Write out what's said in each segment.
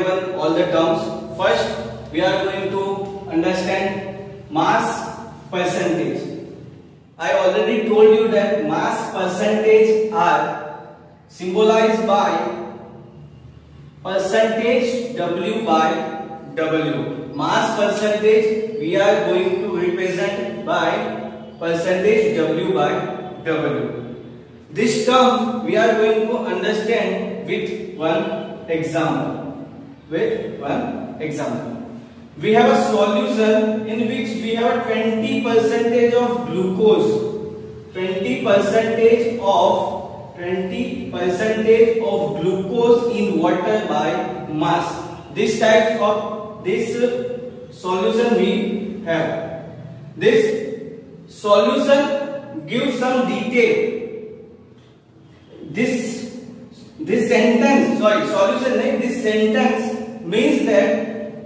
one all the terms. First, we are going to understand mass percentage. I already told you that mass percentage are symbolized by percentage W by W. Mass percentage we are going to represent by percentage W by W. This term we are going to understand with one example. We have a solution in which we have 20% of glucose. 20% of glucose in water by mass. This type of solution we have. This solution gives some detail. This sentence means that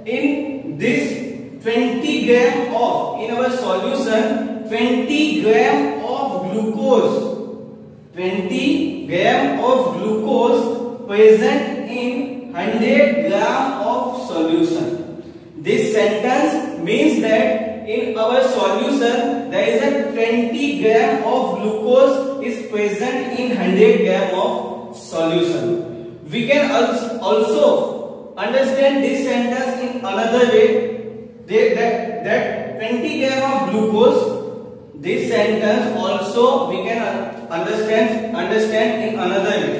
in this 20 gram of, in our solution, 20 gram of glucose, 20 gram of glucose present in 100 gram of solution. This sentence means that in our solution there is a 20 gram of glucose is present in 100 gram of solution. We can also understand this sentence in another way, that 20 gram of glucose, this sentence also we can understand in another way,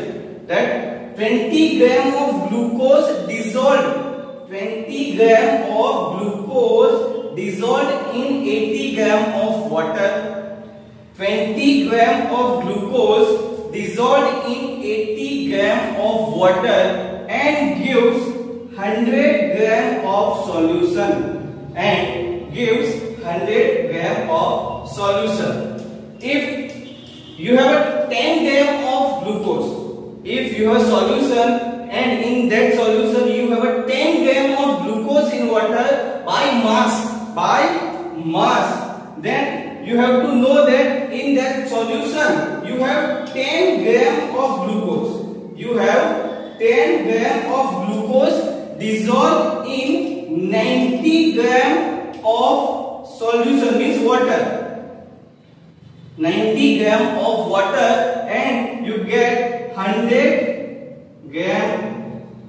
that 20 gram of glucose dissolved, 20 gram of glucose dissolved in 80 gram of water. 20 gram of glucose dissolved in 80 gram of water and gives 100 gram of solution. If you have a 10 gram of glucose, if you have a solution and in that solution you have a 10 gram of glucose in water by mass, then you have to know that in that solution you have 10 gram of glucose. You have 10 gram of glucose dissolved in 90 gram of solution, means water. 90 gram of water and you get 100 gram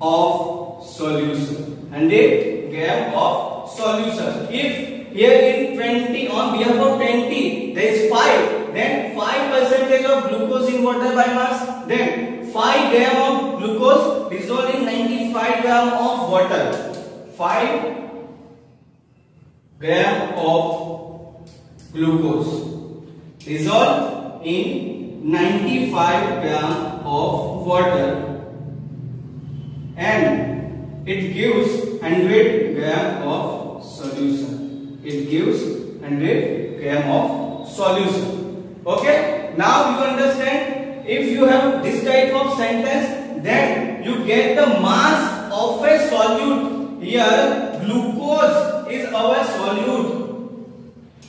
of solution. 100 gram of solution. If here in 20, on behalf of 20 there is 5, then 5% of glucose in water by mass, then 5 gram of glucose dissolved in 95 gram of water. 5 gram of glucose dissolved in 95 gram of water and it gives 100 gram of solution. It gives 100 gram of solution. Okay, now you understand, if you have this type of sentence, then you get the mass of a solute. Here glucose is our solute.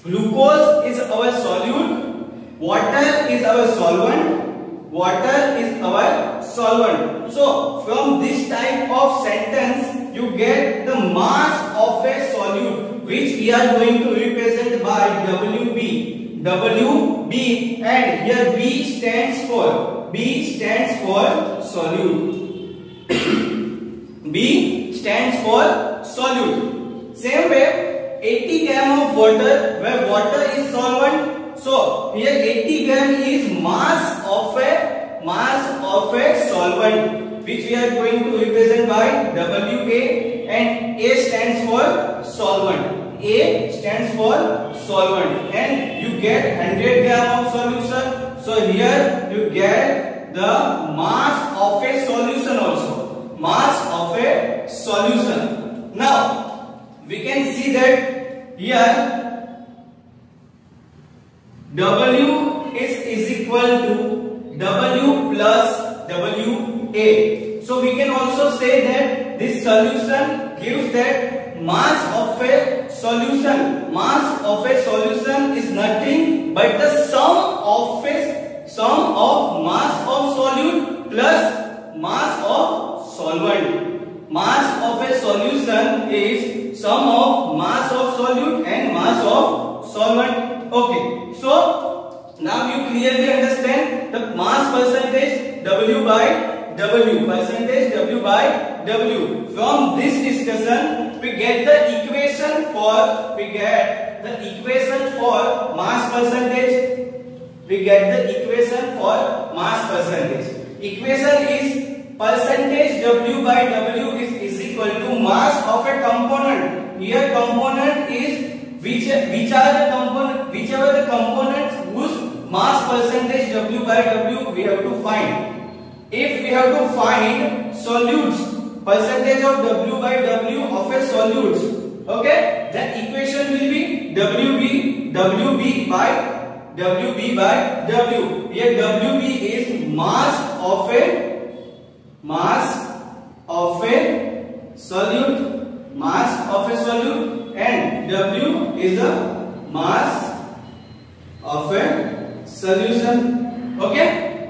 Glucose is our solute, water is our solvent, water is our solvent. So from this type of sentence you get the mass of a solute, which we are going to represent by WB. WB, and here B stands for solute. B stands for solute. Same way, 80 gram of water, where water is solvent, so here 80 gram is mass of a solvent, which we are going to represent by WA, and A stands for solvent. A stands for solvent, and you get 100 gram of solution. So here you get the mass of a solution also. Mass of a solution. Now we can see that here W is equal to W plus WA. So we can also say that this solution gives that mass of a solution. Mass of a solution is nothing but the sum of mass of solute plus mass of solvent. mass of a solution is sum of mass of solute and mass of solvent. Okay, so now you clearly understand the mass percentage W by W, percentage W by W. From this discussion we get the equation for mass percentage. We get the equation for mass percentage. Equation is percentage W by W is equal to mass of a component. Here component is whichever the components whose mass percentage W by W we have to find. If we have to find solutes, percentage of W by W of a solutes, okay, then equation will be WB by W. Here WB is mass of a solute, and W is a mass of a solution. Okay,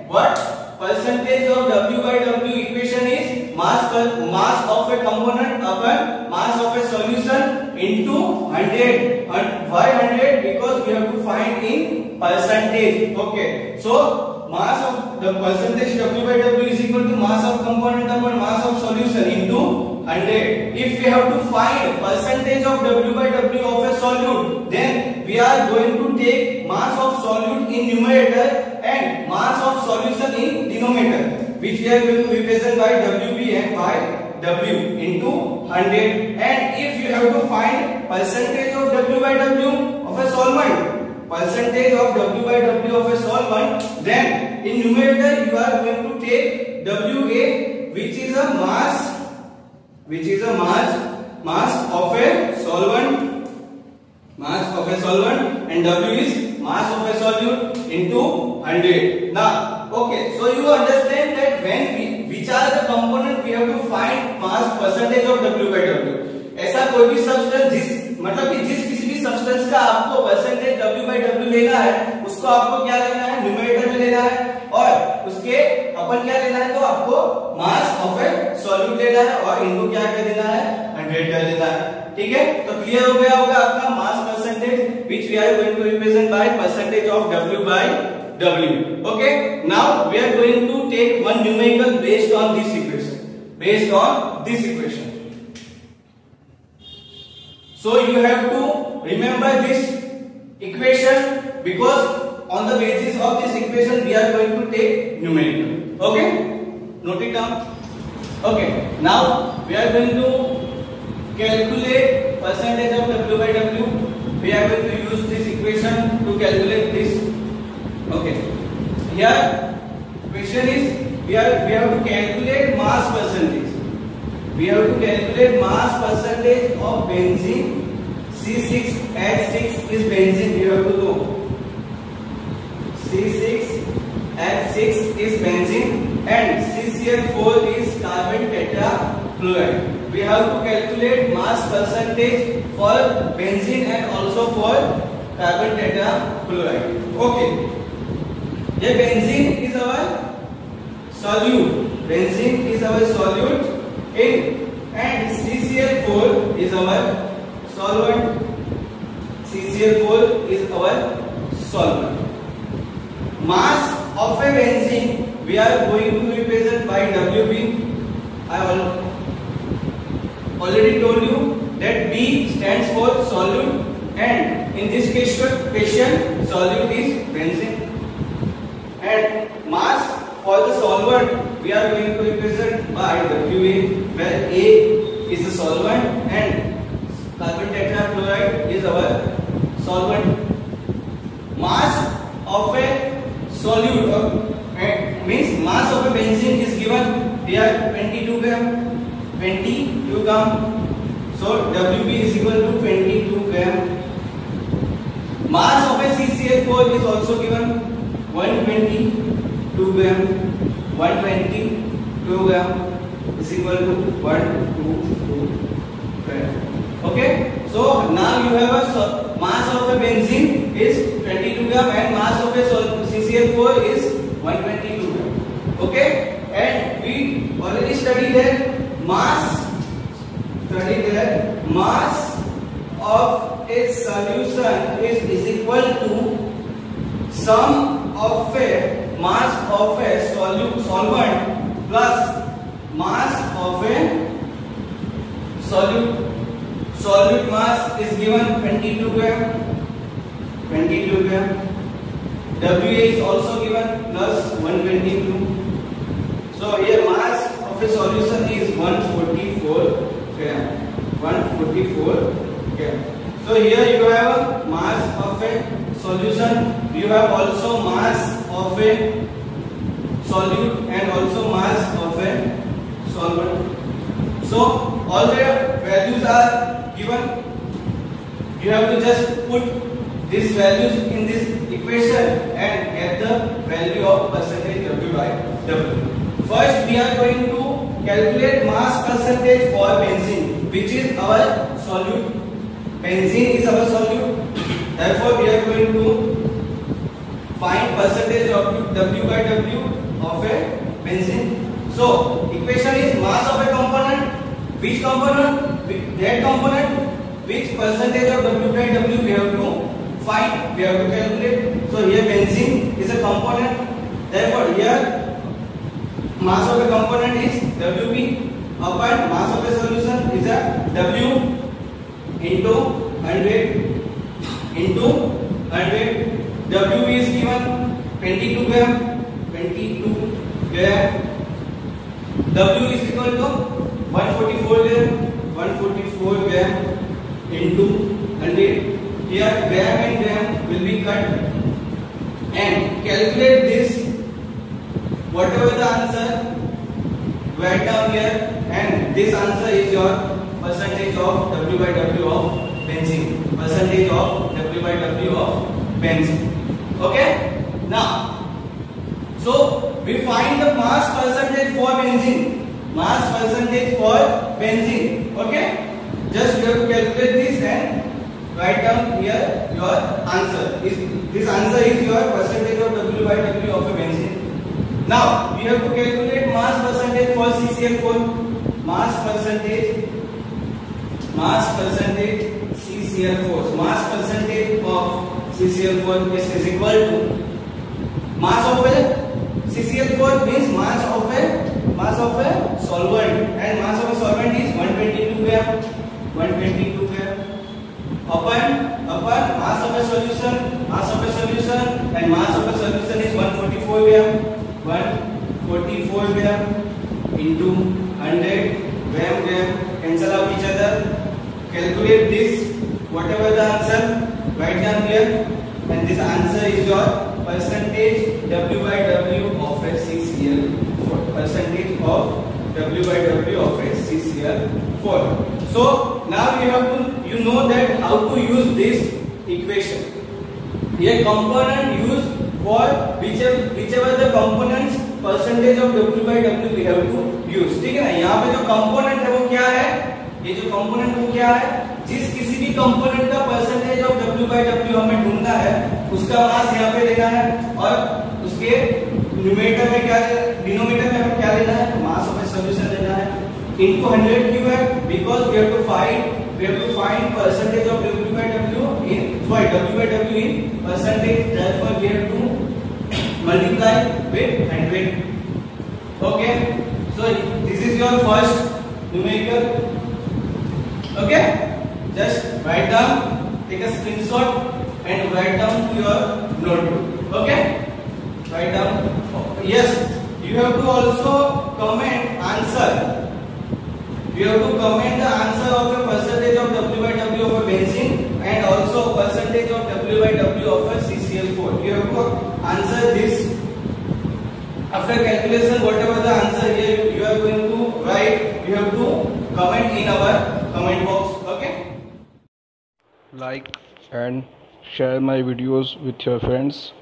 what percentage of W by W equation is mass of a component upon mass of a solution into 100. Why 100? Because we have to find in percentage. Okay, so mass of the percentage W by W is equal to mass of component upon mass of solution into 100. If we have to find percentage of W by W of a solute, then we are going to take mass of solute in numerator and mass of solution in denominator, which we are going to represent by WB and by W into 100. And if you have to find percentage of W by W of a solvent, then in numerator you are going to take WA, which is a mass of a solvent, and W is mass of a solute into 100. Now, okay, so you understand that which are the component we have to find mass percentage of W by W. ऐसा कोई भी substance मतलब कि किसी भी substance का आपको percentage W by W लेना है, उसको आपको क्या लेना है, न्यूमरेटर में लेना है, और उसके अपन क्या लेना है, तो आपको मास ऑफ ए सॉल्यूट लेना है और इनको क्या कर देना है, 100 कर देना है. ठीक है, तो क्लियर हो गया होगा आपका mass percentage which we are going to represent by percentage of W by W. Okay, now we are going to take one numerical based on this equation. So you have to remember this equation, because on the basis of this equation we are going to take numerical. Okay, note it down. Okay, now we are going to calculate percentage of W by W. We are going to use this equation to calculate this. Okay, here question is we have to calculate mass percentage. We have to calculate mass percentage of benzene. C6H6 is benzene. We have to know C6H6 is benzene and CCl4 is carbon tetrachloride. We have to calculate mass percentage for benzene and also for carbon tetrachloride. Okay, ये benzene is our solute. Benzene is our solute in, and CCl4 is our solvent. CCl4 is our solvent. Mass of a benzene we are going to represent by WB. I already told you that B stands for solute, and in this question solute is benzene. And mass for the solvent we are going to represent by WA, where A is the solvent and carbon tetrachloride is our solvent. Mass of a solute means mass of a benzene is given here 22 gram. So WB is equal to 22 gram. Mass of a CCl4 is also given 122 gram. 122 gram is equal to 122 gram. Okay, so now you have a mass of a benzene is 22 gram and mass of a CCl4 is 122 gram. Okay, and we already studied that mass study that mass of a solution is equal to sum of a mass of a solvent plus mass of a solute. Solute mass is given 22 gram. 22 gram. WA is also given plus 122. So here mass of a solution is 144 gram. 144 gram. So here you have a mass of a solution. You have also mass of a solute and also mass of a solvent. So all the values are given. You have to just put these values in this equation and get the value of percentage W by W. First we are going to calculate mass percentage for benzene, which is our solute. Benzene is our solute. Therefore we are going to find percentage of W by W of a benzene. So equation is mass of a component. Which component? That component. Which percentage of W by W we have to find? We have to calculate. So here benzene is a component. Therefore here mass of a component is Wp upon mass of a solution is a W into 100 into 100. W is given 22 gram. 22 gram. W is equal to 144 gram. 144 gram into 100. Here gram and gram will be cut and calculate this. Whatever the answer, write down here, and this answer is your percentage of W by W of benzene. Percentage of W by W of benzene. Okay? Now, so we find the mass percentage for benzene. Mass percentage for benzene. Okay? Just you have to calculate this and write down here your answer. This answer is your percentage of W by W of a benzene. Now we have to calculate mass percentage for CCl4. Mass percentage CCl4. So mass percentage of CCl4 is equal to mass of a CCl4 means mass of a solvent, and mass of a solvent is 122 gram. 122 gram upon mass of a solution. Mass of a solution and mass of a solution is 144 gram. 144 gram into 100 gram. Cancel out each other. Calculate this. Whatever the answer, write down here, and this answer is your percentage W by W of a CCl4. Percentage of W by W of a CCl4. So now you know that how to use this equation. A component used for whichever the components percentage of W by W we have to use. ठीक है ना? यहाँ पे जो component है वो क्या है? ये जो component वो क्या है? जिस किसी भी component का percentage of W by W हमें ढूंढना है, उसका मास यहाँ पे देना है और उसके न्यूमरेटर में क्या, डिनोमिनेटर में हमें क्या देना है? मास ऑफ ए सॉल्यूशन देना है. Into 100 क्यों है? Because we have to find percentage of W by W in W by W in percentage. Therefore we have to multiply with 100. Okay. So this is your first numerical. Okay. Just write down, take a screenshot and write down to your notebook. Okay. Write down. Yes. You have to also comment answer. You have to comment the answer of a percentage of W by W of a benzene and also percentage of W by W of a CCl4. You have to answer this. After calculation, whatever the answer here you are going to write, you have to comment in our comment box. Okay. Like and share my videos with your friends.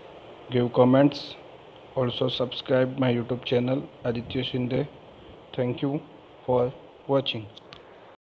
Give comments. Also subscribe my YouTube channel Aditya Shinde. Thank you for watching.